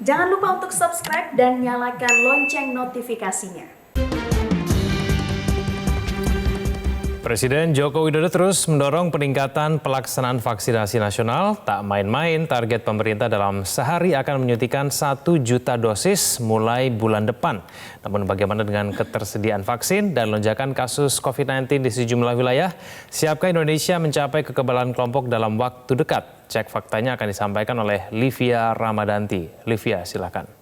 Jangan lupa untuk subscribe dan nyalakan lonceng notifikasinya. Presiden Joko Widodo terus mendorong peningkatan pelaksanaan vaksinasi nasional. Tak main-main, target pemerintah dalam sehari akan menyuntikan 1 juta dosis mulai bulan depan. Namun bagaimana dengan ketersediaan vaksin dan lonjakan kasus COVID-19 di sejumlah wilayah? Siapkah Indonesia mencapai kekebalan kelompok dalam waktu dekat? Cek faktanya akan disampaikan oleh Livia Ramadanti. Livia, silakan.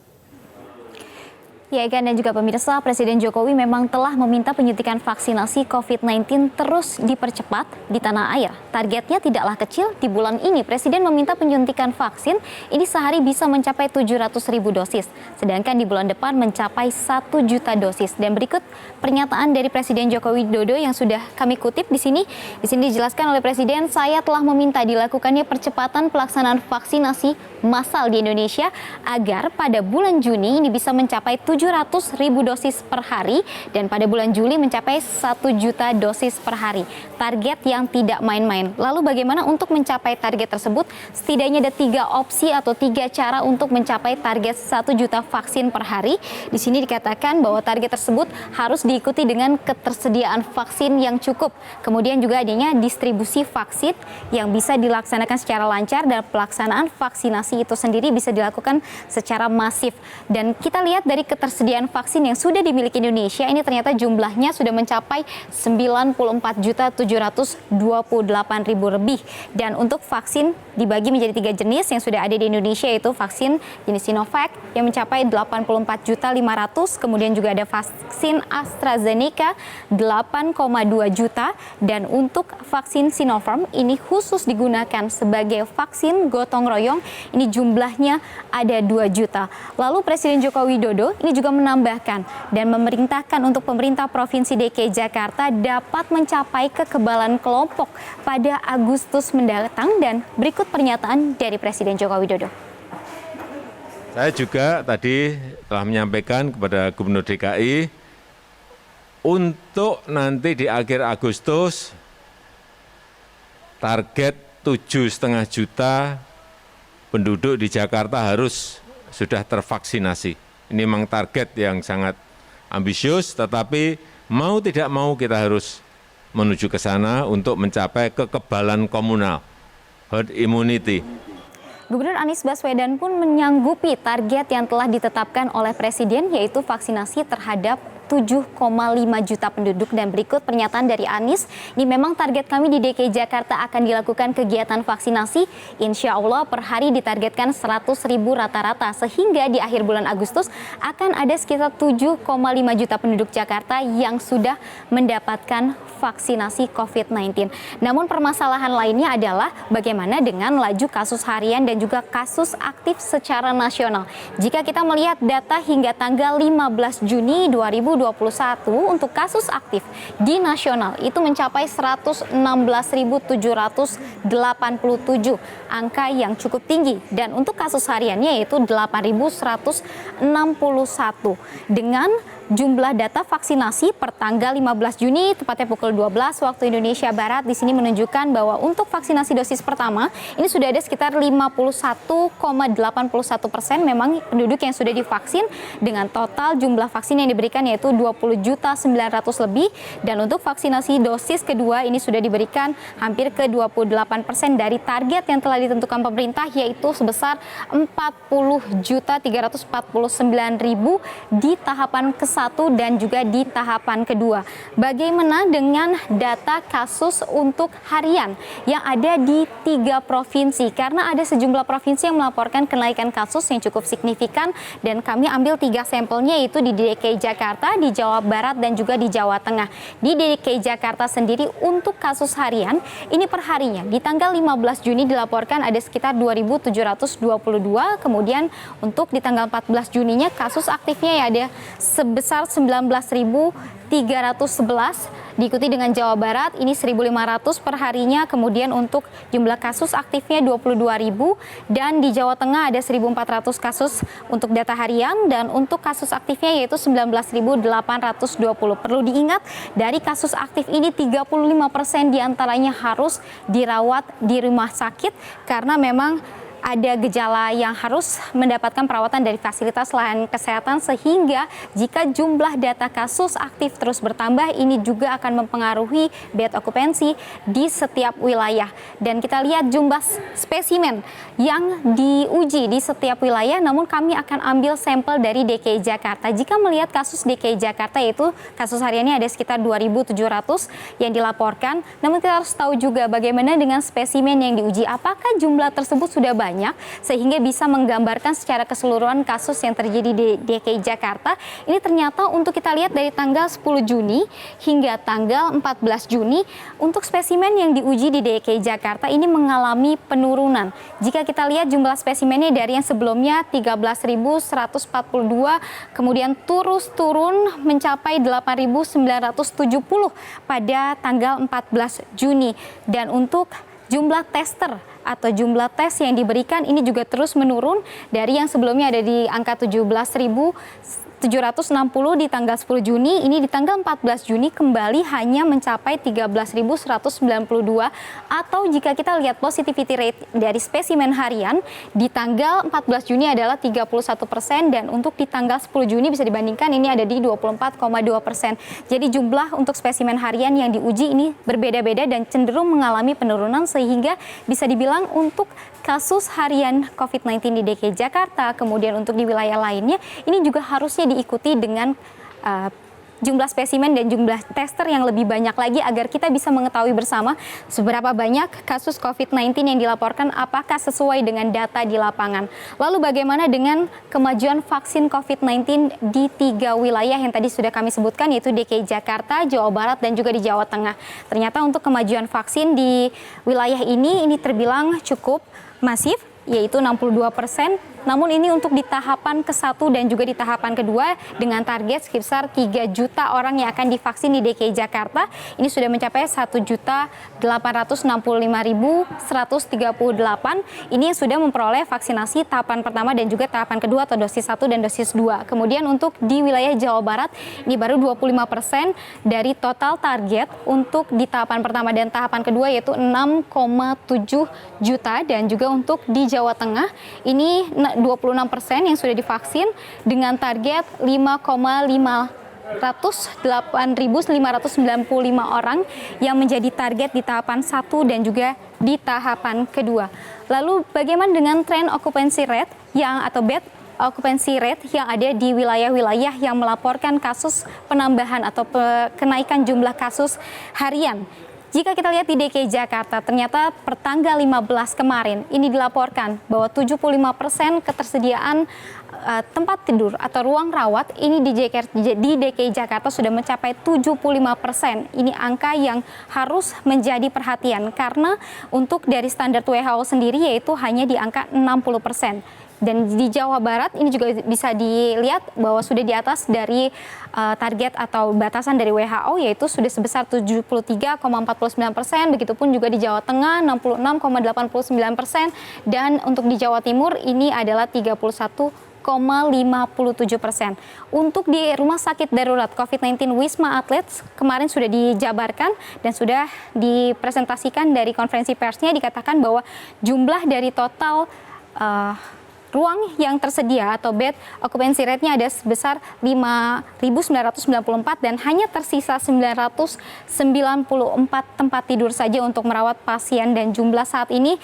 Ya, Egan dan juga pemirsa, Presiden Jokowi memang telah meminta penyuntikan vaksinasi COVID-19 terus dipercepat di tanah air. Targetnya tidaklah kecil, di bulan ini Presiden meminta penyuntikan vaksin ini sehari bisa mencapai 700.000 dosis. Sedangkan di bulan depan mencapai 1 juta dosis. Dan berikut pernyataan dari Presiden Joko Widodo yang sudah kami kutip di sini. Di sini dijelaskan oleh Presiden, saya telah meminta dilakukannya percepatan pelaksanaan vaksinasi massal di Indonesia agar pada bulan Juni ini bisa mencapai 700.000 dosis per hari dan pada bulan Juli mencapai 1 juta dosis per hari. Target yang tidak main-main. Lalu bagaimana untuk mencapai target tersebut? Setidaknya ada 3 opsi atau 3 cara untuk mencapai target 1 juta vaksin per hari. Di sini dikatakan bahwa target tersebut harus diikuti dengan ketersediaan vaksin yang cukup. Kemudian juga adanya distribusi vaksin yang bisa dilaksanakan secara lancar dan pelaksanaan vaksinasi itu sendiri bisa dilakukan secara masif. Dan kita lihat dari ketersediaan vaksin yang sudah dimiliki Indonesia ini ternyata jumlahnya sudah mencapai 94.728.000 lebih. Dan untuk vaksin dibagi menjadi 3 jenis yang sudah ada di Indonesia, yaitu vaksin jenis Sinovac yang mencapai 84.500.000, kemudian juga ada vaksin AstraZeneca 8,2 juta, dan untuk vaksin Sinopharm ini khusus digunakan sebagai vaksin gotong royong, ini jumlahnya ada 2 juta. Lalu Presiden Joko Widodo ini juga menambahkan dan memerintahkan untuk pemerintah Provinsi DKI Jakarta dapat mencapai kekebalan kelompok pada Agustus mendatang, dan berikut pernyataan dari Presiden Joko Widodo. Saya juga tadi telah menyampaikan kepada Gubernur DKI untuk nanti di akhir Agustus target 7,5 juta penduduk di Jakarta harus sudah tervaksinasi. Ini memang target yang sangat ambisius, tetapi mau tidak mau kita harus menuju ke sana untuk mencapai kekebalan komunal, herd immunity. Gubernur Anies Baswedan pun menyanggupi target yang telah ditetapkan oleh Presiden, yaitu vaksinasi terhadap 7,5 juta penduduk. Dan berikut pernyataan dari Anies, ini memang target kami di DKI Jakarta akan dilakukan kegiatan vaksinasi. Insya Allah per hari ditargetkan 100.000 rata-rata, sehingga di akhir bulan Agustus akan ada sekitar 7,5 juta penduduk Jakarta yang sudah mendapatkan vaksinasi COVID-19. Namun permasalahan lainnya adalah bagaimana dengan laju kasus harian dan juga kasus aktif secara nasional. Jika kita melihat data hingga tanggal 15 Juni 2021 untuk kasus aktif di nasional itu mencapai 116.787, angka yang cukup tinggi, dan untuk kasus hariannya yaitu 8.161. Dengan jumlah data vaksinasi per tanggal 15 Juni tepatnya pukul 12 waktu Indonesia Barat di sini menunjukkan bahwa untuk vaksinasi dosis pertama ini sudah ada sekitar 51,81% memang penduduk yang sudah divaksin, dengan total jumlah vaksin yang diberikan yaitu 20.900.000 lebih, dan untuk vaksinasi dosis kedua ini sudah diberikan hampir ke 28% dari target yang telah ditentukan pemerintah, yaitu sebesar 40.349.000 di tahapan ke-1 dan juga di tahapan kedua. Bagaimana dengan data kasus untuk harian yang ada di 3 provinsi? Karena ada sejumlah provinsi yang melaporkan kenaikan kasus yang cukup signifikan, dan kami ambil 3 sampelnya, yaitu di DKI Jakarta, di Jawa Barat, dan juga di Jawa Tengah. Di DKI Jakarta sendiri untuk kasus harian ini per harinya di tanggal 15 Juni dilaporkan ada sekitar 2.722, kemudian untuk di tanggal 14 Juninya kasus aktifnya ya ada sebesar 19.311, diikuti dengan Jawa Barat ini 1.500 per harinya, kemudian untuk jumlah kasus aktifnya 22.000, dan di Jawa Tengah ada 1.400 kasus untuk data harian, dan untuk kasus aktifnya yaitu 19.820. Perlu diingat dari kasus aktif ini 35% diantaranya harus dirawat di rumah sakit karena memang ada gejala yang harus mendapatkan perawatan dari fasilitas layanan kesehatan, sehingga jika jumlah data kasus aktif terus bertambah, ini juga akan mempengaruhi bed okupansi di setiap wilayah. Dan kita lihat jumlah spesimen yang diuji di setiap wilayah, namun kami akan ambil sampel dari DKI Jakarta. Jika melihat kasus DKI Jakarta, yaitu kasus hariannya ada sekitar 2.700 yang dilaporkan, namun kita harus tahu juga bagaimana dengan spesimen yang diuji, apakah jumlah tersebut sudah banyak sehingga bisa menggambarkan secara keseluruhan kasus yang terjadi di DKI Jakarta. Ini ternyata untuk kita lihat dari tanggal 10 Juni hingga tanggal 14 Juni untuk spesimen yang diuji di DKI Jakarta ini mengalami penurunan. Jika kita lihat jumlah spesimennya dari yang sebelumnya 13.142 kemudian terus turun mencapai 8.970 pada tanggal 14 Juni. Dan untuk jumlah tester atau jumlah tes yang diberikan ini juga terus menurun dari yang sebelumnya ada di angka 17.760 di tanggal 10 Juni, ini di tanggal 14 Juni kembali hanya mencapai 13.192, atau jika kita lihat positivity rate dari spesimen harian di tanggal 14 Juni adalah 31%, dan untuk di tanggal 10 Juni bisa dibandingkan ini ada di 24,2%. Jadi jumlah untuk spesimen harian yang diuji ini berbeda-beda dan cenderung mengalami penurunan, sehingga bisa dibilang untuk kasus harian COVID-19 di DKI Jakarta, kemudian untuk di wilayah lainnya, ini juga harusnya diikuti dengan jumlah spesimen dan jumlah tester yang lebih banyak lagi agar kita bisa mengetahui bersama seberapa banyak kasus COVID-19 yang dilaporkan, apakah sesuai dengan data di lapangan. Lalu bagaimana dengan kemajuan vaksin COVID-19 di 3 wilayah yang tadi sudah kami sebutkan, yaitu DKI Jakarta, Jawa Barat, dan juga di Jawa Tengah. Ternyata untuk kemajuan vaksin di wilayah ini terbilang cukup masif, yaitu 62%. Namun ini untuk di tahapan ke-1 dan juga di tahapan kedua dengan target sekitar 3 juta orang yang akan divaksin di DKI Jakarta. Ini sudah mencapai 1.865.138. Ini yang sudah memperoleh vaksinasi tahapan pertama dan juga tahapan kedua atau dosis 1 dan dosis 2. Kemudian untuk di wilayah Jawa Barat ini baru 25% dari total target untuk di tahapan pertama dan tahapan kedua, yaitu 6,7 juta. Dan juga untuk di Jawa Tengah ini 26% yang sudah divaksin dengan target 8.595.595 orang yang menjadi target di tahapan 1 dan juga di tahapan kedua. Lalu bagaimana dengan tren occupancy rate atau bed occupancy rate yang ada di wilayah-wilayah yang melaporkan kasus penambahan atau kenaikan jumlah kasus harian? Jika kita lihat di DKI Jakarta, ternyata per tanggal 15 kemarin ini dilaporkan bahwa 75% ketersediaan tempat tidur atau ruang rawat ini di DKI Jakarta sudah mencapai 75%. Ini angka yang harus menjadi perhatian karena untuk dari standar WHO sendiri yaitu hanya di angka 60%. Dan di Jawa Barat ini juga bisa dilihat bahwa sudah di atas dari target atau batasan dari WHO, yaitu sudah sebesar 73,49%, begitupun juga di Jawa Tengah 66,89%, dan untuk di Jawa Timur ini adalah 31,57%. Untuk di Rumah Sakit Darurat COVID-19 Wisma Atlet kemarin sudah dijabarkan dan sudah dipresentasikan dari konferensi persnya, dikatakan bahwa jumlah dari total ruang yang tersedia atau bed occupancy rate-nya ada sebesar 5.994 dan hanya tersisa 994 tempat tidur saja untuk merawat pasien, dan jumlah saat ini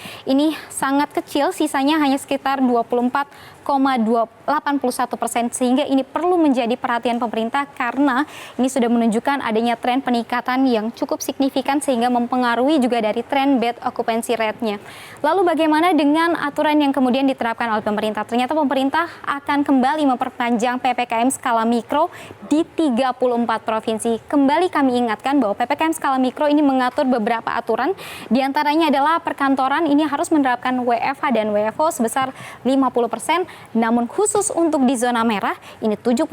sangat kecil, sisanya hanya sekitar 24,81%, sehingga ini perlu menjadi perhatian pemerintah karena ini sudah menunjukkan adanya tren peningkatan yang cukup signifikan sehingga mempengaruhi juga dari tren bed occupancy rate-nya. Lalu bagaimana dengan aturan yang kemudian diterapkan oleh pemerintah? Ternyata pemerintah akan kembali memperpanjang PPKM skala mikro di 34 provinsi. Kembali kami ingatkan bahwa PPKM skala mikro ini mengatur beberapa aturan, diantaranya adalah perkantoran ini harus menerapkan WFH dan WFO sebesar 50%, namun khusus untuk di zona merah ini 75%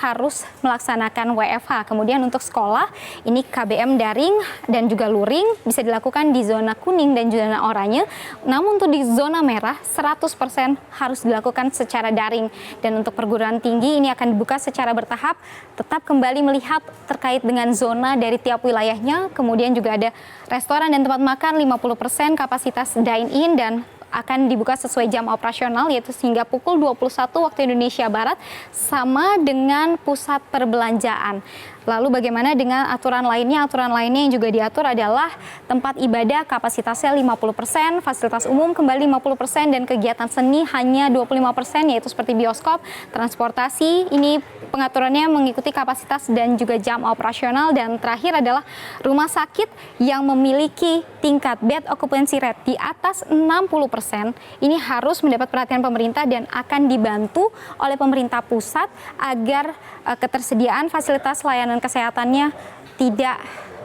harus melaksanakan WFH. Kemudian untuk sekolah ini KBM daring dan juga luring bisa dilakukan di zona kuning dan zona oranye, namun untuk di zona merah 100% harus dilakukan secara daring. Dan untuk perguruan tinggi ini akan dibuka secara bertahap, tetap kembali melihat terkait dengan zona dari tiap wilayahnya. Kemudian juga ada restoran dan tempat makan 50% kapasitas dine-in dan akan dibuka sesuai jam operasional, yaitu hingga pukul 21 waktu Indonesia Barat, sama dengan pusat perbelanjaan. Lalu bagaimana dengan aturan lainnya? Aturan lainnya yang juga diatur adalah tempat ibadah kapasitasnya 50%, fasilitas umum kembali 50%, dan kegiatan seni hanya 25%, yaitu seperti bioskop, transportasi. Ini pengaturannya mengikuti kapasitas dan juga jam operasional. Dan terakhir adalah rumah sakit yang memiliki tingkat bed occupancy rate di atas 60%. Ini harus mendapat perhatian pemerintah dan akan dibantu oleh pemerintah pusat agar ketersediaan fasilitas layanan kesehatannya tidak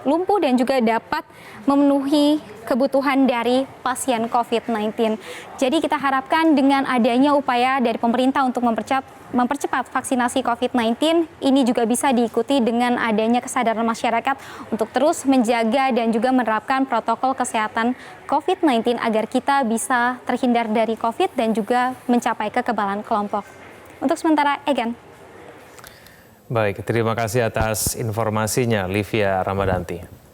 lumpuh dan juga dapat memenuhi kebutuhan dari pasien COVID-19. Jadi kita harapkan dengan adanya upaya dari pemerintah untuk mempercepat vaksinasi COVID-19, ini juga bisa diikuti dengan adanya kesadaran masyarakat untuk terus menjaga dan juga menerapkan protokol kesehatan COVID-19 agar kita bisa terhindar dari COVID dan juga mencapai kekebalan kelompok. Untuk sementara, Egan. Baik, terima kasih atas informasinya, Livia Ramadanti.